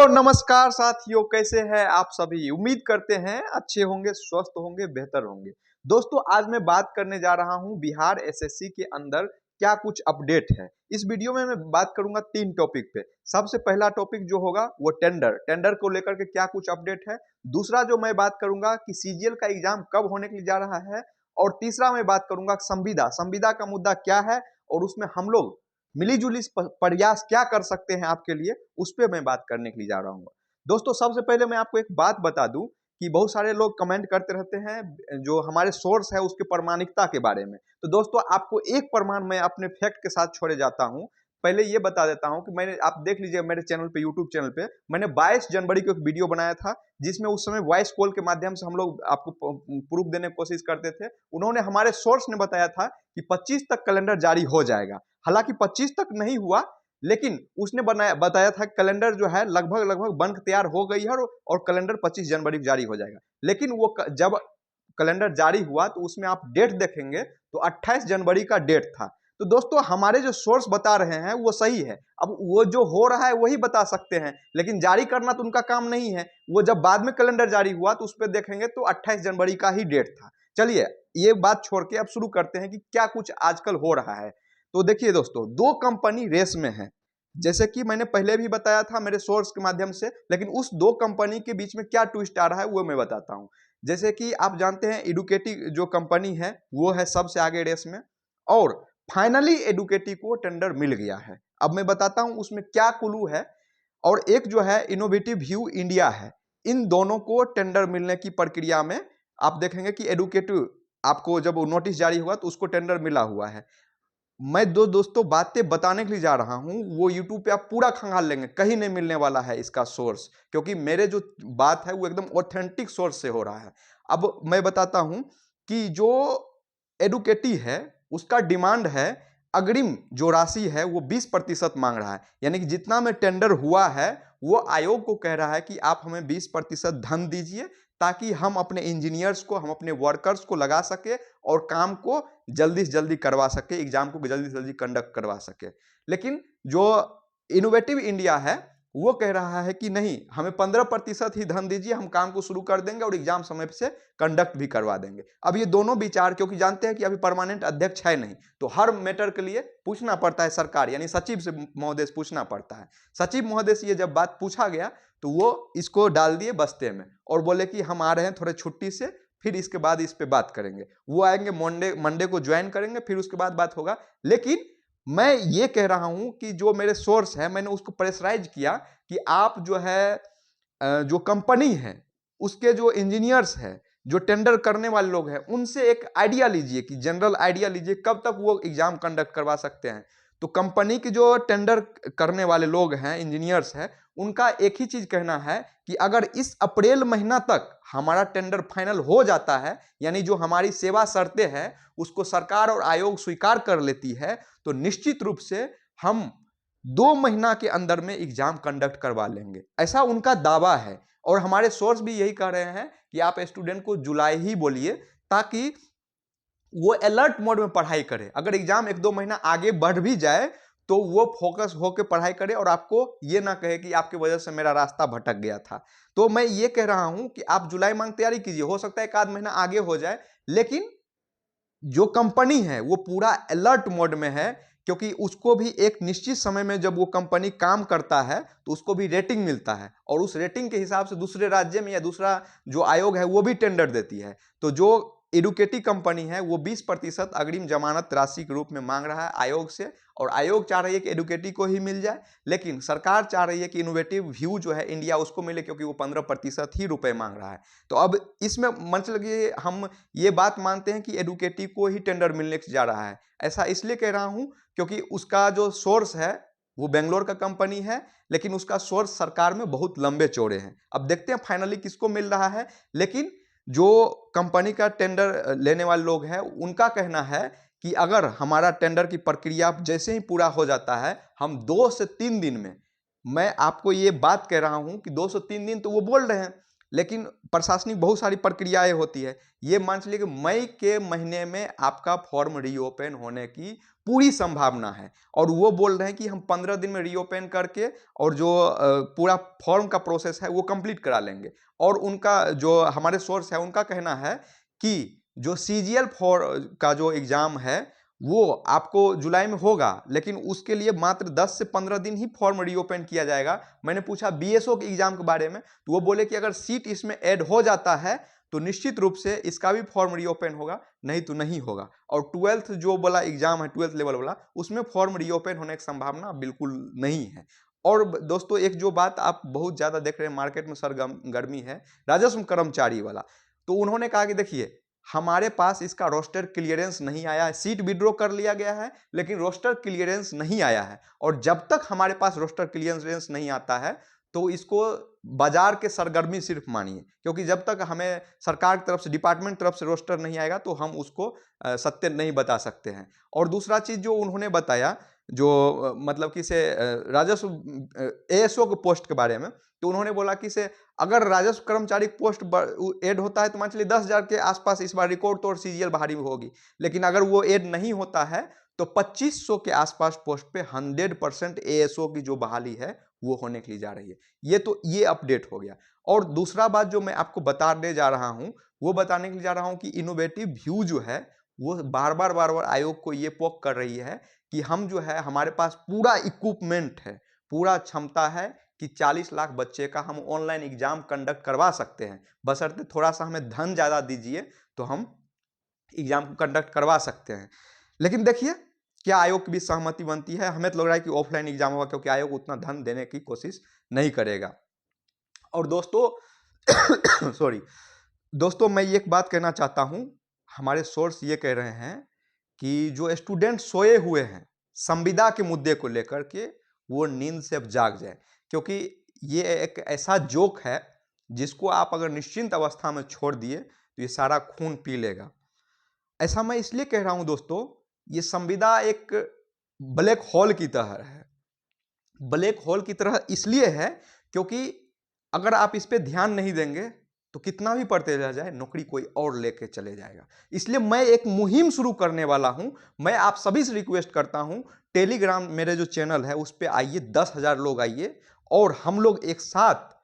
Hello नमस्कार साथियों, कैसे हैं आप सभी। उम्मीद करते हैं अच्छे होंगे, स्वस्थ होंगे, बेहतर होंगे। दोस्तों, आज मैं बात करने जा रहा हूं बिहार एसएससी के अंदर क्या कुछ अपडेट है। इस वीडियो में मैं बात करूंगा 3 टॉपिक पे। सबसे पहला टॉपिक जो होगा वो टेंडर को लेकर के क्या कुछ अपडेट है। दूसरा जो मैं बात करूंगा कि सीजीएल का एग्जाम कब होने के लिए जा रहा है। और तीसरा मैं बात करूंगा संविदा का मुद्दा क्या है और उसमें हम लोग मिलीजुली प्रयास क्या कर सकते हैं आपके लिए, उस पर मैं बात करने के लिए जा रहा हूँ। दोस्तों, सबसे पहले मैं आपको एक बात बता दूं कि बहुत सारे लोग कमेंट करते रहते हैं जो हमारे सोर्स है उसके प्रामाणिकता के बारे में। तो दोस्तों, आपको एक प्रमाण मैं अपने फैक्ट के साथ छोड़े जाता हूं। पहले ये बता देता हूं कि मैंने, आप देख लीजिए मेरे चैनल पे, यूट्यूब चैनल पे मैंने 22 जनवरी को एक वीडियो बनाया था जिसमें उस समय वॉइस कॉल के माध्यम से हम लोग आपको प्रूफ देने की कोशिश करते थे। उन्होंने, हमारे सोर्स ने बताया था कि 25 तक कैलेंडर जारी हो जाएगा। हालांकि 25 तक नहीं हुआ, लेकिन उसने बताया था कैलेंडर जो है लगभग बन तैयार हो गई है और कैलेंडर 25 जनवरी को जारी हो जाएगा। लेकिन वो जब कैलेंडर जारी हुआ तो उसमें आप डेट देखेंगे तो 28 जनवरी का डेट था। तो दोस्तों, हमारे जो सोर्स बता रहे हैं वो सही है। अब वो जो हो रहा है वही बता सकते हैं, लेकिन जारी करना तो उनका काम नहीं है। वो जब बाद में कैलेंडर जारी हुआ तो उस पर देखेंगे तो 28 जनवरी का ही डेट था। चलिए, ये बात छोड़ के अब शुरू करते हैं कि क्या कुछ आजकल हो रहा है। तो देखिए दोस्तों, 2 कंपनी रेस में है, जैसे कि मैंने पहले भी बताया था मेरे सोर्स के माध्यम से। लेकिन उस 2 कंपनी के बीच में क्या ट्विस्ट आ रहा है वो मैं बताता हूं। जैसे कि आप जानते हैं एडुकेटी जो कंपनी है वो है सबसे आगे रेस में, और फाइनली एडुकेटी को टेंडर मिल गया है। अब मैं बताता हूं उसमें क्या कुलू है। और एक जो है इनोवेटिव व्यू इंडिया है। इन दोनों को टेंडर मिलने की प्रक्रिया में आप देखेंगे कि एडुकेटिव, आपको जब नोटिस जारी हुआ तो उसको टेंडर मिला हुआ है। मैं दोस्तों बातें बताने के लिए जा रहा हूं, वो YouTube पे आप पूरा खंगाल लेंगे, कहीं नहीं मिलने वाला है इसका सोर्स, क्योंकि मेरे जो बात है वो एकदम ऑथेंटिक सोर्स से हो रहा है। अब मैं बताता हूं कि जो एडुकेटी है उसका डिमांड है, अग्रिम जो राशि है वो 20% मांग रहा है। यानी कि जितना में टेंडर हुआ है वो आयोग को कह रहा है कि आप हमें 20% धन दीजिए, ताकि हम अपने इंजीनियर्स को, हम अपने वर्कर्स को लगा सके और काम को जल्दी से जल्दी करवा सके, एग्जाम को जल्दी से जल्दी कंडक्ट करवा सके। लेकिन जो इनोवेटिव इंडिया है वो कह रहा है कि नहीं, हमें 15% ही धन दीजिए, हम काम को शुरू कर देंगे और एग्जाम समय से कंडक्ट भी करवा देंगे। अब ये दोनों विचार, क्योंकि जानते हैं कि अभी परमानेंट अध्यक्ष है नहीं, तो हर मैटर के लिए पूछना पड़ता है सरकार, यानी सचिव से, महोदय से पूछना पड़ता है। सचिव महोदय से ये जब बात पूछा गया तो वो इसको डाल दिए बस्ते में और बोले कि हम आ रहे हैं थोड़े छुट्टी से, फिर इसके बाद इस पे बात करेंगे। वो आएंगे मंडे को ज्वाइन करेंगे, फिर उसके बाद बात होगा। लेकिन मैं ये कह रहा हूं कि जो मेरे सोर्स है, मैंने उसको प्रेशराइज किया कि आप जो है, जो कंपनी है उसके जो इंजीनियर्स है, जो टेंडर करने वाले लोग हैं, उनसे एक आइडिया लीजिए, कि जनरल आइडिया लीजिए कब तक वो एग्जाम कंडक्ट करवा सकते हैं। तो कंपनी के जो टेंडर करने वाले लोग हैं, इंजीनियर्स हैं, उनका एक ही चीज कहना है कि अगर इस अप्रैल महीना तक हमारा टेंडर फाइनल हो जाता है, यानी जो हमारी सेवा शर्तें हैं उसको सरकार और आयोग स्वीकार कर लेती है, तो निश्चित रूप से हम 2 महीना के अंदर में एग्जाम कंडक्ट करवा लेंगे, ऐसा उनका दावा है। और हमारे सोर्स भी यही कह रहे हैं कि आप स्टूडेंट को जुलाई ही बोलिए, ताकि वो अलर्ट मोड में पढ़ाई करे। अगर एग्जाम 1-2 महीना आगे बढ़ भी जाए तो वो फोकस होकर पढ़ाई करे और आपको ये ना कहे कि आपकी वजह से मेरा रास्ता भटक गया था। तो मैं ये कह रहा हूं कि आप जुलाई मांग तैयारी कीजिए, हो सकता है 1 आध महीना आगे हो जाए, लेकिन जो कंपनी है वो पूरा अलर्ट मोड में है, क्योंकि उसको भी एक निश्चित समय में जब वो कंपनी काम करता है तो उसको भी रेटिंग मिलता है, और उस रेटिंग के हिसाब से दूसरे राज्य में या दूसरा जो आयोग है वो भी टेंडर देती है। तो जो एडुकेटी कंपनी है वो 20% अग्रिम जमानत राशि के रूप में मांग रहा है आयोग से, और आयोग चाह रही है कि एडुकेटी को ही मिल जाए, लेकिन सरकार चाह रही है कि इनोवेटिव व्यू जो है इंडिया उसको मिले, क्योंकि वो 15% ही रुपए मांग रहा है। तो अब इसमें मतलब ये हम ये बात मानते हैं कि एडुकेटी को ही टेंडर मिलने जा रहा है। ऐसा इसलिए कह रहा हूं क्योंकि उसका जो सोर्स है वो बेंगलोर का कंपनी है, लेकिन उसका सोर्स सरकार में बहुत लंबे चौड़े हैं। अब देखते हैं फाइनली किसको मिल रहा है। लेकिन जो कंपनी का टेंडर लेने वाले लोग हैं उनका कहना है कि अगर हमारा टेंडर की प्रक्रिया जैसे ही पूरा हो जाता है, हम 2 से 3 दिन में, मैं आपको ये बात कह रहा हूं कि 2 से 3 दिन तो वो बोल रहे हैं, लेकिन प्रशासनिक बहुत सारी प्रक्रियाएं होती है। ये मान चलिए कि मई के महीने में आपका फॉर्म रीओपन होने की पूरी संभावना है, और वो बोल रहे हैं कि हम 15 दिन में रीओपन करके और जो पूरा फॉर्म का प्रोसेस है वो कंप्लीट करा लेंगे। और उनका जो हमारे सोर्स है उनका कहना है कि जो सीजीएल फॉर का जो एग्जाम है वो आपको जुलाई में होगा, लेकिन उसके लिए मात्र 10 से 15 दिन ही फॉर्म रीओपन किया जाएगा। मैंने पूछा बीएसओ के एग्जाम के बारे में, तो वो बोले कि अगर सीट इसमें ऐड हो जाता है तो निश्चित रूप से इसका भी फॉर्म रीओपन होगा, नहीं तो नहीं होगा। और 12th जो वाला एग्जाम है 12th लेवल वाला, उसमें फॉर्म रीओपन होने की संभावना बिल्कुल नहीं है। और दोस्तों एक जो बात आप बहुत ज्यादा देख रहे हैं मार्केट में सरगर्मी है राजस्व कर्मचारी वाला। तो उन्होंने कहा कि देखिए हमारे पास इसका रोस्टर क्लियरेंस नहीं आया है, सीट विड्रॉ कर लिया गया है लेकिन रोस्टर क्लियरेंस नहीं आया है, और जब तक हमारे पास रोस्टर क्लियरेंस नहीं आता है तो इसको बाजार के सरगर्मी सिर्फ मानिए, क्योंकि जब तक हमें सरकार की तरफ से डिपार्टमेंट तरफ से रोस्टर नहीं आएगा तो हम उसको सत्य नहीं बता सकते हैं। और दूसरा चीज जो उन्होंने बताया जो मतलब कि से राजस्व एएसओ के पोस्ट के बारे में, तो उन्होंने बोला कि से अगर राजस्व कर्मचारी पोस्ट ऐड होता है तो मान चलिए 10,000 के आसपास इस बार रिकॉर्ड तोड़ सीजीएल बाहरी होगी, लेकिन अगर वो ऐड नहीं होता है तो 2500 के आसपास पोस्ट पे 100% एएसओ की जो बहाली है वो होने के लिए जा रही है। ये अपडेट हो गया। और दूसरा बात जो मैं आपको बताने जा रहा हूं वो बताने के लिए जा रहा हूं कि इनोवेटिव व्यू जो है वो बार बार आयोग को ये पोक कर रही है कि हम जो है हमारे पास पूरा इक्विपमेंट है, पूरा क्षमता है कि 40 लाख बच्चे का हम ऑनलाइन एग्जाम कंडक्ट करवा सकते हैं, बशर्ते थोड़ा सा हमें धन ज्यादा दीजिए तो हम एग्जाम को कंडक्ट करवा सकते हैं। लेकिन देखिए क्या आयोग की भी सहमति बनती है। हमें तो लग रहा है कि ऑफलाइन एग्जाम होगा, क्योंकि आयोग उतना धन देने की कोशिश नहीं करेगा। और दोस्तों सॉरी दोस्तों मैं एक बात कहना चाहता हूं, हमारे सोर्स ये कह रहे हैं कि जो स्टूडेंट सोए हुए हैं संविदा के मुद्दे को लेकर के वो नींद से अब जाग जाए, क्योंकि ये एक ऐसा जोक है जिसको आप अगर निश्चिंत अवस्था में छोड़ दिए तो ये सारा खून पी लेगा। ऐसा मैं इसलिए कह रहा हूं दोस्तों, ये संविदा एक ब्लैक होल की तरह है। ब्लैक होल की तरह इसलिए है क्योंकि अगर आप इस पे ध्यान नहीं देंगे तो कितना भी पढ़ते रह जाए नौकरी कोई और लेके चले जाएगा। इसलिए मैं एक मुहिम शुरू करने वाला हूं। मैं आप सभी से रिक्वेस्ट करता हूं, टेलीग्राम मेरे जो चैनल है उस पे आइए, 10,000 लोग आइए और हम लोग एक साथ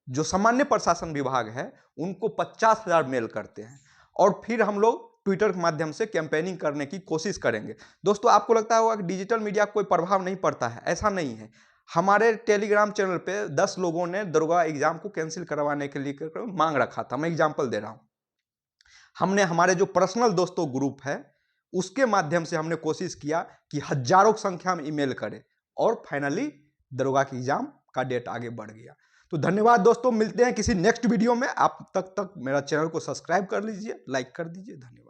जो सामान्य प्रशासन विभाग है उनको 50,000 मेल करते हैं, और फिर हम लोग ट्विटर के माध्यम से कैंपेनिंग करने की कोशिश करेंगे। दोस्तों आपको लगता होगा कि डिजिटल मीडिया कोई प्रभाव नहीं पड़ता है, ऐसा नहीं है। हमारे टेलीग्राम चैनल पे 10 लोगों ने दरोगा एग्जाम को कैंसिल करवाने के लिए मांग रखा था। मैं एग्जांपल दे रहा हूं, हमने हमारे जो पर्सनल दोस्तों ग्रुप है उसके माध्यम से हमने कोशिश किया कि हजारों की संख्या में ईमेल करें, और फाइनली दरोगा की एग्जाम का डेट आगे बढ़ गया। तो धन्यवाद दोस्तों, मिलते हैं किसी नेक्स्ट वीडियो में। आप तक मेरा चैनल को सब्सक्राइब कर लीजिए, लाइक कर दीजिए। धन्यवाद।